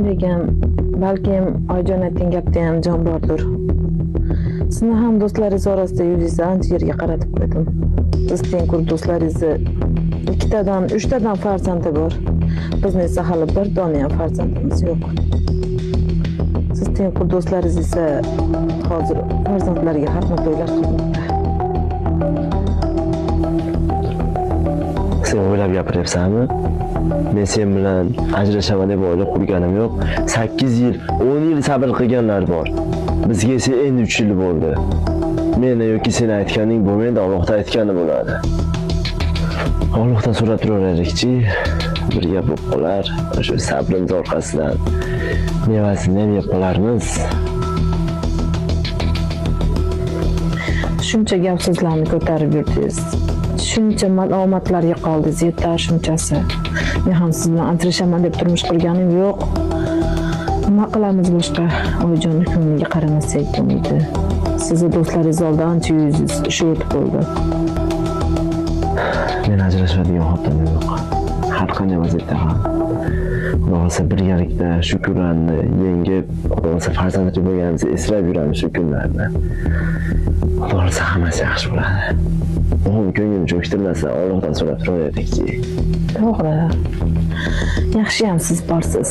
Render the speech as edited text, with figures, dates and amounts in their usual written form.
degan, balkim Oyjon aytgan gapda ham jon bordir. Sizni ham do'stlaringiz orasida yuzingizni ancha yerga qaratib qo'ydim. Siz tengqur do'stlaringizni 2tadan, 3tadan farzandi bor. Bizni esa hali bir dona ham farzandimiz yo'q. Siz tengqur do'stlaringiz esa hozir farzandlariga xatmi to'ylar qilmoqda. Sen o'ylab gapiryapsanmi? Men sen bilan ajrashaman deb o'ylab qo'yganim yo'q. 8 yil, 10 yil sabr qilganlar bor. Bizga esa endi 3 yil bo'ldi. Meni yoki sen aytganing bo'lmaydi, Allohdan aytgani bo'ladi. Allohdan so'rab turaveraylikchi, birga bo'lib qolar. Shu sabrimiz orqasidan mevasini ham yeb qolarmiz. Shuncha gap so'zlarni ko'tarib yurdingiz. Shuncha malomatlarga qoldingiz, yetar shunchasi. Men ham siz bilan ajrashaman deb turmush qurganim yo'q. Nima qilamiz boshqa? Oyjonning ko'ngliga qaramasak bo'lmaydi. Sizni do'stlaringiz oldida ancha yuzingiz shu o'tib bo'ldi. Men ajrashadigan xotinim yo'q. Har qanday vaziyatda ham. Xudo xohlasa birgalikda shu kunlarni yengib, xudo xohlasa farzandli bo'lganimizni eslab yuramiz shu kunlarni. Xudo xohlasa hammasi yaxshi bo'ladi. Umuman ko'nglim jo'shtirmasa, Allohdan so'rab turaveraylikchi. To'g'ri. Yaxshiyam siz borsiz.